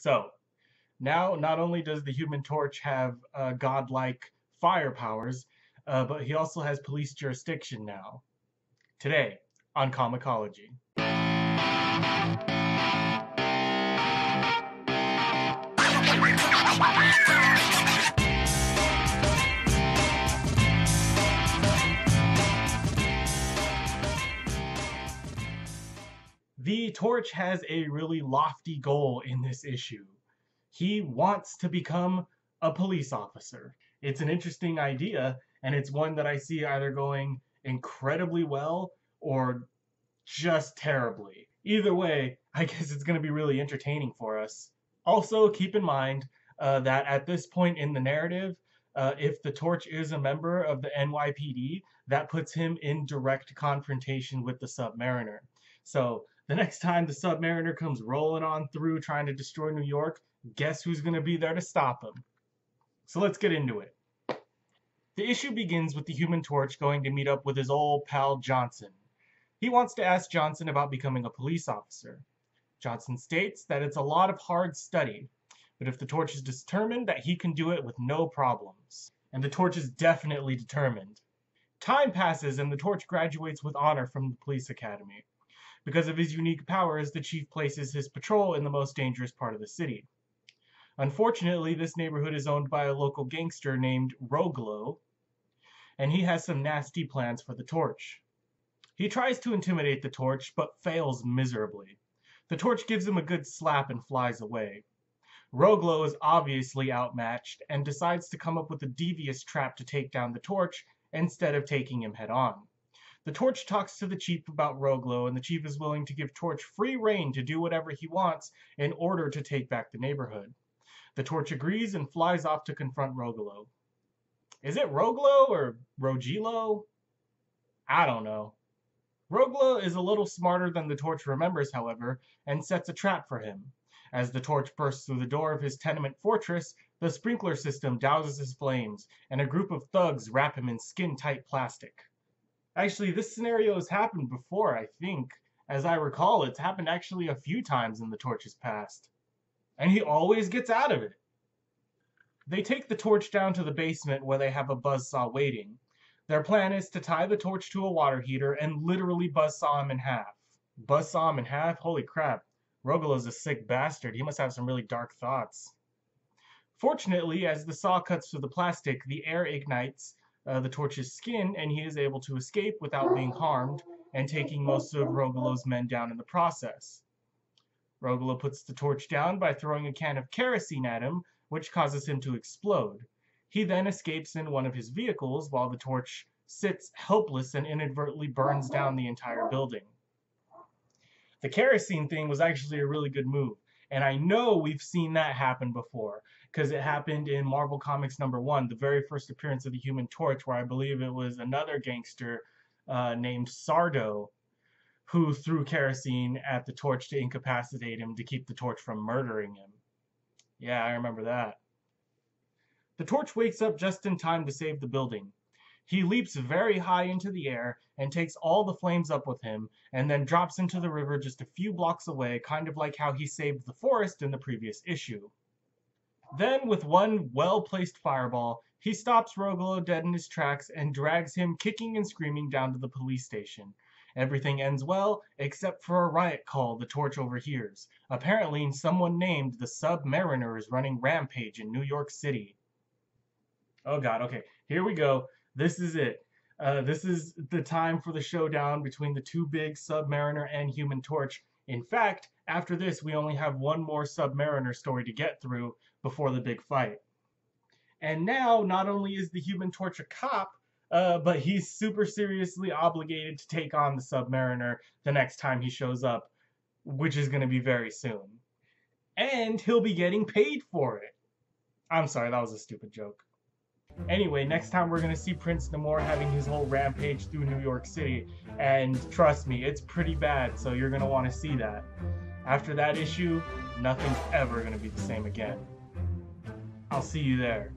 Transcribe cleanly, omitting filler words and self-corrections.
So, now not only does the Human Torch have godlike fire powers, but he also has police jurisdiction now. Today, on Comicology. The Torch has a really lofty goal in this issue. He wants to become a police officer. It's an interesting idea, and it's one that I see either going incredibly well or just terribly. Either way, I guess it's going to be really entertaining for us. Also, keep in mind that at this point in the narrative, if the Torch is a member of the NYPD, that puts him in direct confrontation with the Submariner. So the next time the Submariner comes rolling on through trying to destroy New York, guess who's going to be there to stop him? So let's get into it. The issue begins with the Human Torch going to meet up with his old pal Johnson. He wants to ask Johnson about becoming a police officer. Johnson states that it's a lot of hard study, but if the Torch is determined that he can do it with no problems. And the Torch is definitely determined. Time passes and the Torch graduates with honor from the police academy. Because of his unique powers, the chief places his patrol in the most dangerous part of the city. Unfortunately, this neighborhood is owned by a local gangster named Roglo, and he has some nasty plans for the Torch. He tries to intimidate the Torch, but fails miserably. The Torch gives him a good slap and flies away. Roglo is obviously outmatched and decides to come up with a devious trap to take down the Torch instead of taking him head on. The Torch talks to the chief about Roglo, and the chief is willing to give Torch free rein to do whatever he wants in order to take back the neighborhood. The Torch agrees and flies off to confront Roglo. Is it Roglo or Rogilo? I don't know. Roglo is a little smarter than the Torch remembers, however, and sets a trap for him. As the Torch bursts through the door of his tenement fortress, the sprinkler system douses his flames, and a group of thugs wrap him in skin-tight plastic. Actually, this scenario has happened before, I think. As I recall, it's happened actually a few times in the Torch's past. And he always gets out of it. They take the Torch down to the basement where they have a buzzsaw waiting. Their plan is to tie the Torch to a water heater and literally buzzsaw him in half. Buzzsaw him in half? Holy crap. Rogolo's a sick bastard. He must have some really dark thoughts. Fortunately, as the saw cuts through the plastic, the air ignites the Torch's skin, and he is able to escape without being harmed and taking most of Rogolo's men down in the process. Rogolo puts the Torch down by throwing a can of kerosene at him, which causes him to explode. He then escapes in one of his vehicles while the Torch sits helpless and inadvertently burns down the entire building. The kerosene thing was actually a really good move, and I know we've seen that happen before, because it happened in Marvel Comics #1, the very first appearance of the Human Torch, where I believe it was another gangster named Sardo who threw kerosene at the Torch to incapacitate him to keep the Torch from murdering him. Yeah, I remember that. The Torch wakes up just in time to save the building. He leaps very high into the air and takes all the flames up with him, and then drops into the river just a few blocks away, kind of like how he saved the forest in the previous issue. Then, with one well-placed fireball, he stops Rogolo dead in his tracks and drags him kicking and screaming down to the police station. Everything ends well, except for a riot call the Torch overhears. Apparently, someone named the Submariner is running rampage in New York City. Oh god, okay, here we go. This is it. This is the time for the showdown between the two big Submariner and Human Torch. In fact, after this, we only have one more Submariner story to get through before the big fight. And now, not only is the Human Torch a cop, but he's super seriously obligated to take on the Submariner the next time he shows up, which is going to be very soon. And he'll be getting paid for it. I'm sorry, that was a stupid joke. Anyway, next time we're going to see Prince Namor having his whole rampage through New York City. And trust me, it's pretty bad, so you're going to want to see that. After that issue, nothing's ever going to be the same again. I'll see you there.